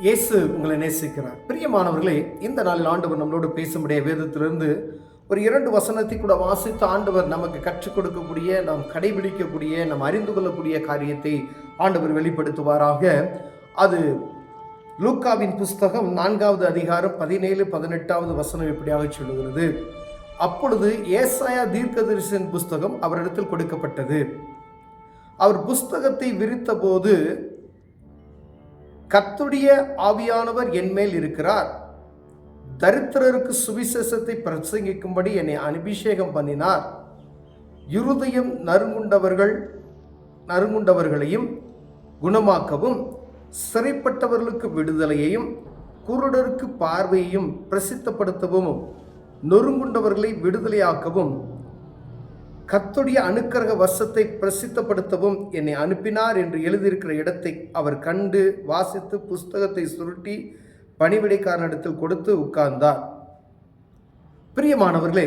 இயேசு உங்களை நேசிக்கிறார். பிரியமானவர்களே, இந்த நாளில் ஆண்டவர் நம்மளோடு பேசும்படிய வேதத்திலிருந்து ஒரு 2 வசனத்தை கூட வாசித்து ஆண்டவர் நமக்கு கற்றுக் கொடுக்கக்கூடிய, நாம் கடைபிடிக்கக்கூடிய, நாம் அறிந்து கொள்ளக்கூடிய காரியத்தை ஆண்டவர் வெளிப்படுத்துவாராக. அது லூக்காவின் புஸ்தகம் 4வது அதிகாரம் 17, 18வது வசனம் இப்படியாக சொல்லுகிறது. அப்பொழுது ஏசாயா தீர்க்கதரிசியின் புஸ்தகம் அவரிடத்தில் கொடுக்கப்பட்டது. அவர் புஸ்தகத்தை விரித்த போது, கர்த்தருடைய ஆவியானவர் என்மேல் இருக்கிறார், தரித்திரருக்கு சுவிசேஷத்தை பிரசங்கிக்கும்படி என்னை அபிஷேகம் பண்ணினார், இருதயம் நறுங்குண்டவர்களையும் குணமாக்கவும், சிறைப்பட்டவர்களுக்கு விடுதலையையும், குருடருக்கு பார்வையையும் பிரசித்தப்படுத்தவும், நொறுங்குண்டவர்களை விடுதலையாக்கவும், கர்த்தருடைய அனுக்கிரக வருஷத்தை பிரசித்தப்படுத்தவும் என்னை அனுப்பினார் என்று எழுதியிருக்கிற இடத்தை அவர் கண்டு வாசித்து புஸ்தகத்தை சுருட்டி பணிவிடைக்காரனிடத்தில் கொடுத்து உட்கார்ந்தார். பிரியமானவர்களே,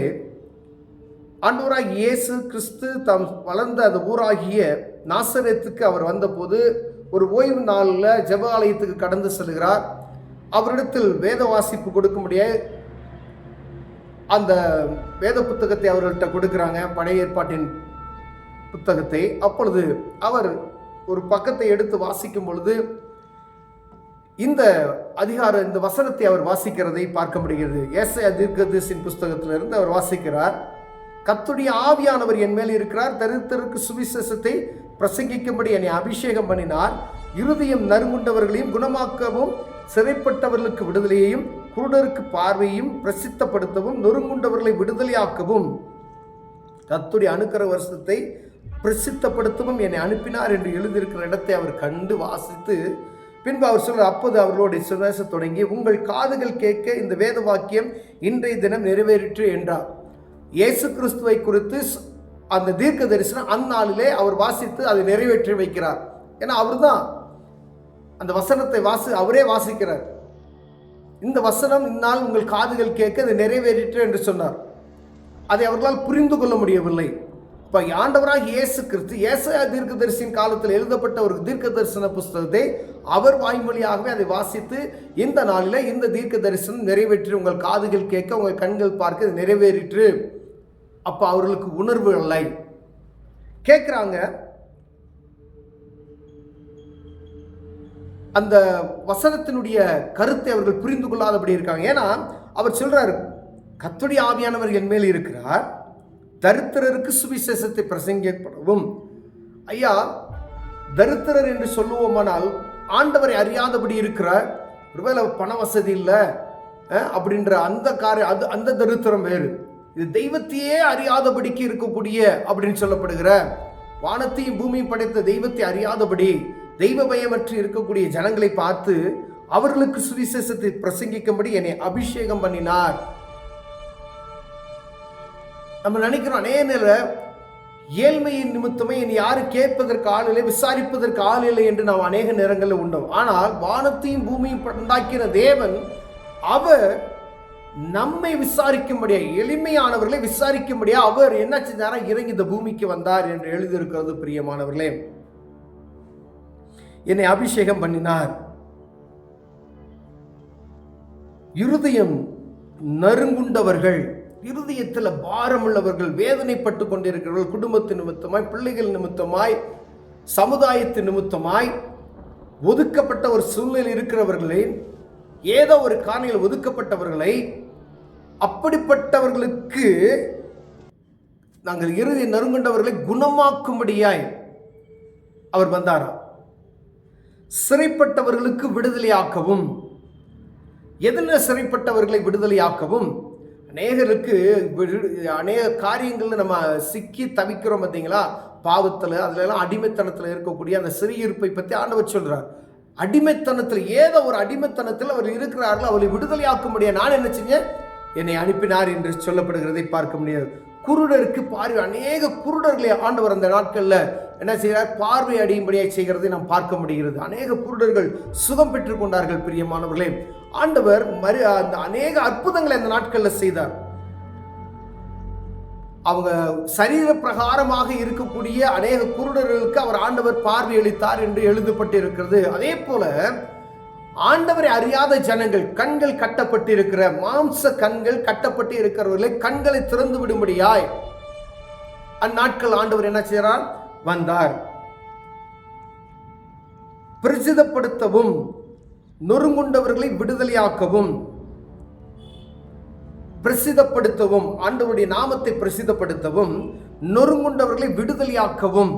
ஆண்டவராகிய இயேசு கிறிஸ்து தாம் வளர்ந்த அந்த ஊராகிய நாசரேத்துக்கு அவர் வந்தபோது ஒரு ஓய்வு நாளில் ஜெப ஆலயத்துக்கு கடந்து செல்கிறார். அவரிடத்தில் வேத வாசிப்பு கொடுக்கும்படியே அந்த வேத புத்தகத்தை அவர்கள்ட்ட கொடுக்குறாங்க, பழைய ஏற்பாட்டின் புத்தகத்தை. அப்பொழுது அவர் ஒரு பக்கத்தை எடுத்து வாசிக்கும் பொழுது இந்த வசனத்தை அவர் வாசிக்கிறதை பார்க்க முடிகிறது. ஏசாயா தீர்க்கதரிசியின் புஸ்தகத்திலிருந்து அவர் வாசிக்கிறார். கர்த்தருடைய ஆவியானவர் என் மேல் இருக்கிறார், தரித்திரருக்கு சுவிசேஷத்தை பிரசங்கிக்கும்படி என்னை அபிஷேகம் பண்ணினார், இருதயம் நறுங்குண்டவர்களையும் குணமாக்கவும், சிறைப்பட்டவர்களுக்கு விடுதலையையும், குருடருக்கு பார்வையையும் பிரசித்தப்படுத்தவும், நொறுங்குண்டவர்களை விடுதலையாக்கவும், கர்த்தருடைய அனுக்கிரக வருஷத்தை பிரசித்தப்படுத்தவும் என்னை அனுப்பினார் என்று எழுதியிருக்கிற இடத்தை அவர் கண்டு வாசித்து பின்பு அவர் சொல்றார், அப்போது அவர்களோட சுதேச தொடங்கி, உங்கள் காதுகள் கேட்க இந்த வேத வாக்கியம் இன்றைய தினம் நிறைவேறிற்று என்றார். இயேசு கிறிஸ்துவை குறித்து அந்த தீர்க்க தரிசனம் அந்நாளிலே அவர் வாசித்து அதை நிறைவேற்றி வைக்கிறார். ஏன்னா அவர் தான் அந்த வசனத்தை அவரே வாசிக்கிறார். இந்த வசனம் இந்நாள் உங்கள் காதுகள் கேட்க அது நிறைவேறிற்று என்று சொன்னார். அதை அவர்களால் புரிந்து கொள்ள முடியவில்லை. இப்போ ஆண்டவராக இயேசு கிறிஸ்து ஏசாயா தீர்க்கதரிசியின் காலத்தில் எழுதப்பட்ட ஒரு தீர்க்க தரிசன புஸ்தகத்தை அவர் வாய்மொழியாகவே அதை வாசித்து இந்த நாளில் இந்த தீர்க்க தரிசனம் நிறைவேற்றி உங்கள் காதுகள் கேட்க உங்கள் கண்கள் பார்க்க இது நிறைவேறிற்று. அப்போ அவர்களுக்கு உணர்வு இல்லை, கேட்குறாங்க. அந்த வசனத்தினுடைய கருத்தை அவர்கள் புரிந்து கொள்ளாதபடி இருக்காங்க. ஏன்னா அவர் சொல்றாரு, கர்த்தருடைய ஆவியானவர் என் மேல் இருக்கிறார், தரித்திரருக்கு சுவிசேஷத்தை பிரசங்கிக்கப்படவும். ஐயா, தரித்திரர் என்று சொல்லுவோமானால் ஆண்டவரை அறியாதபடி இருக்கிறார், ஒருவேளை பண வசதி இல்லை அப்படின்ற அந்த தரித்திரம் வேறு. இது தெய்வத்தையே அறியாதபடிக்கு இருக்கக்கூடிய அப்படின்னு சொல்லப்படுகிற, வானத்தையும் பூமியும் படைத்த தெய்வத்தை அறியாதபடி தெய்வ பயமற்று இருக்கக்கூடிய ஜனங்களை பார்த்து அவர்களுக்கு சுவிசேஷத்தை பிரசங்கிக்கும்படி என்னை அபிஷேகம் பண்ணினார். நம்ம நினைக்கிறோம், அநேக நேரம் ஏழ்மையின் நிமித்தமே என்னை யாரும் கேட்பதற்கு ஆள் இல்லை, விசாரிப்பதற்கு ஆள் இல்லை என்று நாம் அநேக நேரங்களில் உண்டோம். ஆனால் வானத்தையும் பூமியும் உண்டாக்கின தேவன் அவர் நம்மை விசாரிக்கும்படியா, எளிமையானவர்களை விசாரிக்கும்படியா அவர் என்ன செஞ்சாரா, இறங்கி இந்த பூமிக்கு வந்தார் என்று எழுதியிருக்கிறது. பிரியமானவர்களே, என்னை அபிஷேகம் பண்ணினார், இருதயம் நறுங்குண்டவர்கள், இருதயத்தில் பாரமுள்ளவர்கள், வேதனைப்பட்டு கொண்டிருக்கிறவர்கள், குடும்பத்தின் நிமித்தமாய், பிள்ளைகள் நிமித்தமாய், சமுதாயத்தின் நிமித்தமாய் ஒதுக்கப்பட்ட ஒரு சூழ்நிலை இருக்கிறவர்களை, ஏதோ ஒரு காரணியில் ஒதுக்கப்பட்டவர்களை, அப்படிப்பட்டவர்களுக்கு நாங்கள் இருதய நறுங்குண்டவர்களை குணமாக்கும்படியாய் அவர் வந்தாராம். சிறைப்பட்டவர்களுக்கு விடுதலையாக்கவும். எதில் சிறைப்பட்டவர்களை விடுதலையாக்கவும்? அநேக காரியங்களில் நம்ம சிக்கி தவிக்கிறோம் பார்த்தீங்களா, பாவத்தில், அதுலலாம் அடிமைத்தனத்தில் இருக்கக்கூடிய அந்த சிறையிருப்பை பற்றி ஆண்டவர் சொல்றார். அடிமைத்தனத்தில், ஏதோ ஒரு அடிமைத்தனத்தில் அவர் இருக்கிறார்கள், அவரை விடுதலையாக்கும்படியா நான் என்ன செஞ்சேன், என்னை அனுப்பினார் என்று சொல்லப்படுகிறதை பார்க்க முடியாது. குருடருக்கு பார்வை, அநேக குருடர்களை ஆண்டவர் அந்த நாட்களில் என்ன செய்கிறார், பார்வை அடையும்படியாக செய்கிறதை நாம் பார்க்க முடிகிறது. அநேக குருடர்கள் சுகம் பெற்றுக் கொண்டார்கள். பிரியமானவர்களே, ஆண்டவர் அந்த அநேக அற்புதங்களை அந்த நாட்களில் செய்தார். அவங்க சரீர பிரகாரமாக இருக்கக்கூடிய அநேக குருடர்களுக்கு அவர் ஆண்டவர் பார்வையளித்தார் என்று எழுதப்பட்டிருக்கிறது. அதே போல ஆண்டவரை அறியாத ஜனங்கள், கண்கள் கட்டப்பட்டு இருக்கிற, மாம்ச கண்கள் கட்டப்பட்டு இருக்கிறவர்களை கண்களை திறந்து விடும்படியாய் அந்நாட்கள் ஆண்டவர் என்ன செய்கிறார்? வந்தார். பிரசித்தப்படுத்தவும், நொறுங்குண்டவர்களை விடுதலையாக்கவும், பிரசித்தப்படுத்தவும், ஆண்டவருடைய நாமத்தை பிரசித்தப்படுத்தவும், நொறுங்குண்டவர்களை விடுதலையாக்கவும்,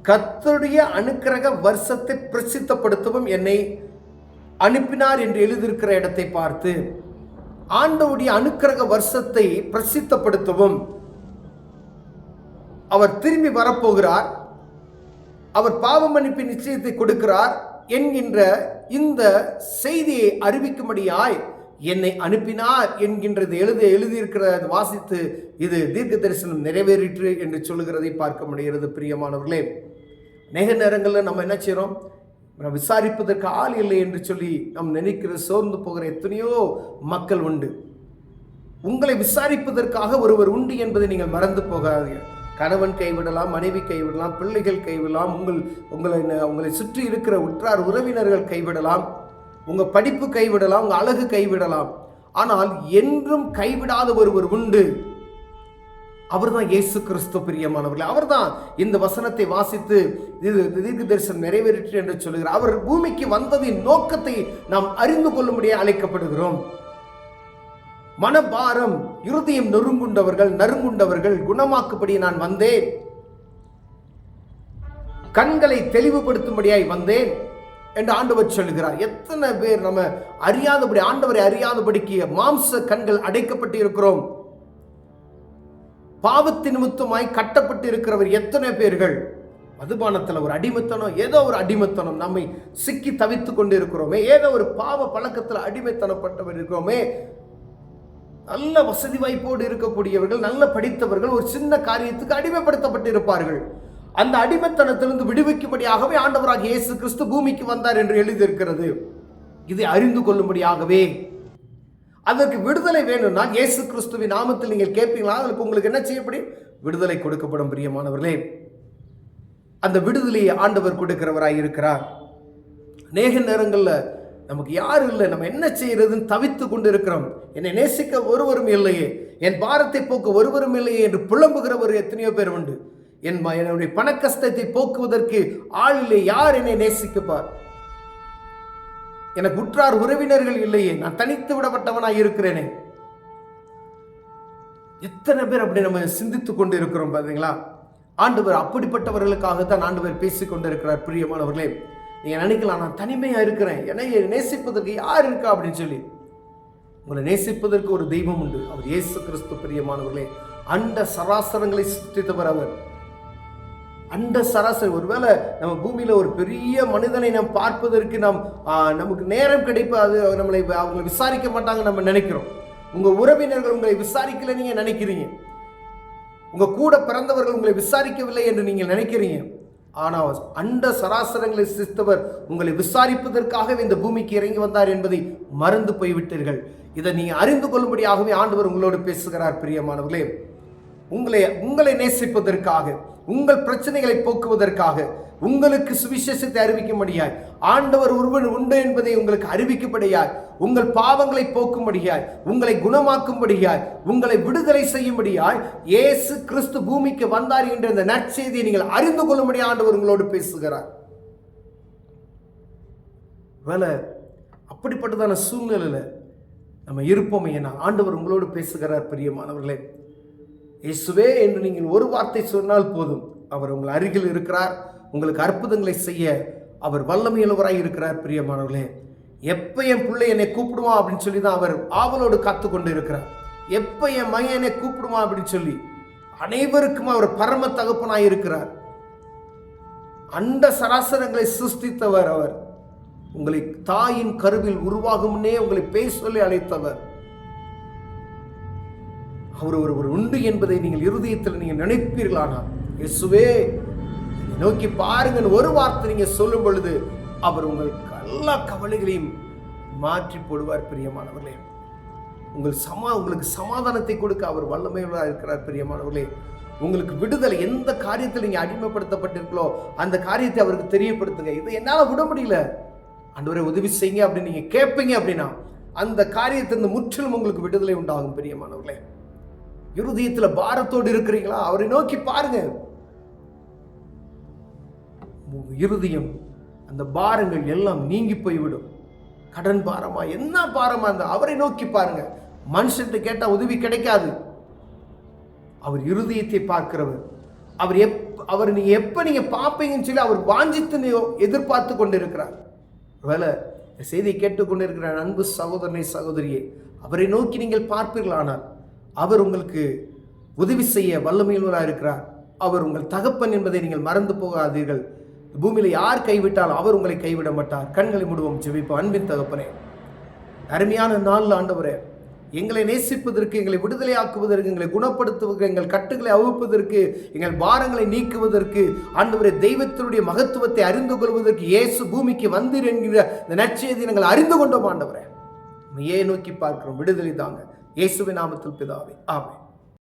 கர்த்தருடைய அனுக்கிரக வருஷத்தை பிரசித்தப்படுத்தவும் என்னை அனுப்பினார் என்று எழுதியிருக்கிற இடத்தை பார்த்து, ஆண்டவருடைய அனுக்கிரக வருஷத்தை பிரசித்தப்படுத்தவும், அவர் திரும்பி வரப்போகிறார், அவர் பாவ மன்னிப்பு நிச்சயத்தை கொடுக்கிறார் என்கின்ற இந்த செய்தியை அறிவிக்கும்படியாய் என்னை அனுப்பினார் என்கின்றது எழுதியிருக்கிற வாசித்து இது தீர்க்க தரிசனம் நிறைவேறிற்று என்று சொல்லுகிறதை பார்க்க முடிகிறது. பிரியமானவர்களே, அநேக நேரங்களில் நம்ம என்ன செய்கிறோம்? விசாரிப்பதற்கு ஆள் இல்லை என்று சொல்லி நாம் நினைக்கிற சோர்ந்து போகிற எத்தனையோ மக்கள் உண்டு. உங்களை விசாரிப்பதற்காக ஒருவர் உண்டு என்பதை நீங்கள் மறந்து போகாதீர்கள். கணவன் கைவிடலாம், மனைவி கைவிடலாம், பிள்ளைகள் கைவிடலாம், உங்களை சுற்றி இருக்கிற உற்றார் உறவினர்கள் கைவிடலாம், உங்க படிப்பு கைவிடலாம், உங்க அழகு கைவிடலாம். ஆனால் என்றும் கைவிடாத ஒருவர் உண்டு. அவர்தான் இயேசு கிறிஸ்து. பிரியமானவர்களே, அவர்தான் இந்த வசனத்தை வாசித்து இது தீர்க்க தரிசனம் நிறைவேறிற்று என்று சொல்லுகிறார். அவர் பூமிக்கு வந்ததின் நோக்கத்தை நாம் அறிந்து கொள்ளும்படியே அழைக்கப்படுகிறோம். மனபாரம், இருதயம் நறுங்குண்டவர்கள் குணமாக்கும்படி நான் வந்தேன், கண்களை தெளிவுபடுத்தும்படியாய் வந்தேன் என்று ஆண்டவர் சொல்லுகிறார். எத்தனை பேர் நம்ம அறியாதபடி, ஆண்டவரை அறியாதபடிக்கு மாம்ச கண்கள் அடைக்கப்பட்டு இருக்கிறோம். பாவத்தின் நிமித்தமாய் கட்டப்பட்டு இருக்கிறவர் எத்தனை பேர்கள்? மதுபானத்தில் ஒரு அடிமைத்தனம், ஏதோ ஒரு அடிமைத்தனம், நம்மை சிக்கி தவித்து கொண்டு இருக்கிறோமே, ஏதோ ஒரு பாவ பழக்கத்தில் அடிமைத்தனப்பட்டவர் இருக்கிறோமே. நல்ல வசதி வாய்ப்போடு இருக்கக்கூடியவர்கள், நல்ல படித்தவர்கள் ஒரு சின்ன காரியத்துக்கு அடிமைப்படுத்தப்பட்டு இருப்பார்கள். அந்த அடிமைத்தனத்திலிருந்து விடுவிக்கும்படியாகவே ஆண்டவராக இயேசு கிறிஸ்து பூமிக்கு வந்தார் என்று எழுதியிருக்கிறது. இதை அறிந்து கொள்ளும்படியாகவே, அதற்கு விடுதலை வேணும்னா இயேசு கிறிஸ்துவின் நாமத்தில் நீங்கள் கேட்பீங்களா? அதற்கு உங்களுக்கு என்ன செய்யப்படும்? விடுதலை கொடுக்கப்படும். பிரியமானவர்களே, அந்த விடுதலையை ஆண்டவர் கொடுக்கிறவராய் இருக்கிறார். அநேக நேரங்களில் நமக்கு யாரும் இல்லை, நம்ம என்ன செய்யறதுன்னு தவித்து கொண்டு இருக்கிறோம். என்னை நேசிக்க ஒருவரும் இல்லையே, என் பாரத்தை போக்க ஒருவரும் இல்லையே என்று புலம்புகிறவர் எத்தனையோ பேர் உண்டு. என்னுடைய பண கஷ்டத்தை போக்குவதற்கு ஆள் இல்லை, யார் என்னை நேசிக்கப்பார்? எனக்கு உற்றார் உறவினர்கள் இல்லையே, நான் தனித்து விடப்பட்டவனாய் இருக்கிறேனே. எத்தனை பேர் அப்படி நம்ம சிந்தித்துக் கொண்டு இருக்கிறோம் பார்த்தீங்களா? ஆண்டவர் அப்படிப்பட்டவர்களுக்காகத்தான் ஆண்டவர் பேசிக் கொண்டிருக்கிறார். பிரியமானவர்களே, நீங்க நினைக்கலாம், நான் தனிமையா இருக்கிறேன், என்னை நேசிப்பதற்கு யார் இருக்கா அப்படின்னு சொல்லி. உங்களை நேசிப்பதற்கு ஒரு தெய்வம் உண்டு, அவர் இயேசு கிறிஸ்து. பிரியமானவர்களே, அண்ட சராசரங்களை சிருஷ்டித்தவர் அவர். அண்ட சராசரி. ஒருவேளை நம்ம பூமியில ஒரு பெரிய மனிதனை நாம் பார்ப்பதற்கு நமக்கு நேரம் கிடைப்பாது, அவங்களை விசாரிக்க மாட்டாங்க நம்ம நினைக்கிறோம். உங்க உறவினர்கள் உங்களை விசாரிக்கல நீங்க நினைக்கிறீங்க, உங்க கூட பிறந்தவர்கள் உங்களை விசாரிக்கவில்லை என்று நீங்க நினைக்கிறீங்க. ஆனால் அண்ட சராசரங்களை சிருஷ்டித்தவர் உங்களை விசாரிப்பதற்காகவே இந்த பூமிக்கு இறங்கி வந்தார் என்பதை மறந்து போய்விட்டீர்கள். இதை நீங்க அறிந்து கொள்ளும்படியாகவே ஆண்டவர் உங்களோடு பேசுகிறார். பிரியமானவர்களே, உங்களை நேசிப்பதற்காக, உங்கள் பிரச்சனைகளை போக்குவதற்காக, உங்களுக்கு சுவிசேஷத்தை அறிவிக்கும்படியாய், ஆண்டவர் ஒருவன் உண்டு என்பதை உங்களுக்கு அறிவிக்கும்படியாய், உங்கள் பாவங்களை போக்கும்படியாய், உங்களை குணமாக்கும்படியாய், உங்களை விடுதலை செய்யும்படியாய் இயேசு கிறிஸ்து பூமிக்கு வந்தார் என்ற இந்த நற்செய்தியை நீங்கள் அறிந்து கொள்ளும்படி ஆண்டவர் உங்களோடு பேசுகிறார். வேலை அப்படிப்பட்டதான சூழ்நிலையில நம்ம இருப்போமே என ஆண்டவர் உங்களோடு பேசுகிறார். பிரியமானவர்களே, இயேசுவே என்று நீங்கள் ஒரு வார்த்தை சொன்னால் போதும், அவர் உங்கள் அருகில் இருக்கிறார். உங்களுக்கு அற்புதங்களை செய்ய அவர் வல்லமையுள்ளவராய் இருக்கிறார். பிரியமானவர்களே, எப்போ என் பிள்ளை என்னை கூப்பிடுவான் அப்படின்னு சொல்லி தான் அவர் ஆவலோடு காத்து கொண்டு இருக்கிறார். எப்போ என் மகன் என்னை கூப்பிடுவான் அப்படின்னு சொல்லி அனைவருக்கும் அவர் பரம தகப்பனாய் இருக்கிறார். அண்ட சராசரங்களை சிருஷ்டித்தவர் அவர். உங்களை தாயின் கருவில் உருவாகும்னே உங்களை பேர் சொல்லி அழைத்தவர். அவர் ஒருவர் உண்டு என்பதை நீங்கள் இருதயத்தில் நீங்கள் நினைப்பீர்களானால், இயேசுவே நோக்கி பாருங்கள் ஒரு வார்த்தை நீங்க சொல்லும் பொழுது அவர் உங்களுக்கு எல்லா கவலைகளையும் மாற்றி போடுவார். பிரியமானவர்களே, உங்களுக்கு சமாதானத்தை கொடுக்க அவர் வல்லமையுள்ளவராக இருக்கிறார். பிரியமானவர்களே, உங்களுக்கு விடுதலை, எந்த காரியத்தில் நீங்க அடிமைப்படுத்தப்பட்டிருக்கோ அந்த காரியத்தை அவருக்கு தெரியப்படுத்துங்க. இதை என்னால விட முடியல, ஆண்டவரே உதவி செய்யுங்க அப்படின்னு நீங்க கேட்பீங்க அப்படின்னா அந்த காரியத்திலிருந்து முற்றிலும் உங்களுக்கு விடுதலை உண்டாகும். பிரியமானவர்களே, இருதயத்துல பாரத்தோடு இருக்கிறீங்களா? அவரை நோக்கி பாருங்க. இருதயம் அந்த பாரங்கள் எல்லாம் நீங்கி போய்விடும். கடன் பாரமா, என்ன பாரமா இருந்தா அவரை நோக்கி பாருங்க. மனுஷன்கிட்ட கேட்டா உதவி கிடைக்காது. அவர் இருதயத்தை பார்க்கிறவர். அவர் நீங்க எப்ப நீங்க பார்ப்பீங்கன்னு சொல்லி அவர் வாஞ்சித்து எதிர்பார்த்து கொண்டிருக்கிறார். ஒருவேளை செய்தியை கேட்டுக்கொண்டிருக்கிற அன்பு சகோதரனை சகோதரியே, அவரை நோக்கி நீங்கள் பார்ப்பீர்களானால் அவர் உங்களுக்கு உதவி செய்ய வல்லமையுள்ளவராக இருக்கிறார். அவர் உங்கள் தகப்பன் என்பதை நீங்கள் மறந்து போகாதீர்கள். பூமியில யார் கைவிட்டால் அவர் உங்களை கைவிட மாட்டார். கண்களை மூடுவோம், ஜெபிப்போம். அன்பின் தகப்பனே, அருமையான நாள் ஆண்டவரே, எங்களை நேசிப்பதற்கு, எங்களை விடுதலை ஆக்குவதற்கு, எங்களை குணப்படுத்துவதற்கு, எங்கள் கட்டுகளை அவிழ்ப்பதற்கு, எங்கள் பாரங்களை நீக்குவதற்கு, ஆண்டவரே தெய்வத்தினுடைய மகத்துவத்தை அறிந்து கொள்வதற்கு இயேசு பூமிக்கு வந்தீர் என்கிற இந்த நற்செய்தியை நாங்கள் அறிந்து கொண்டோம். ஆண்டவரே, ஏன் நோக்கி பார்க்கிறோம். விடுதலை தாங்க. இயேசுவின் நாமத்தில் பிதாவே, ஆமென்.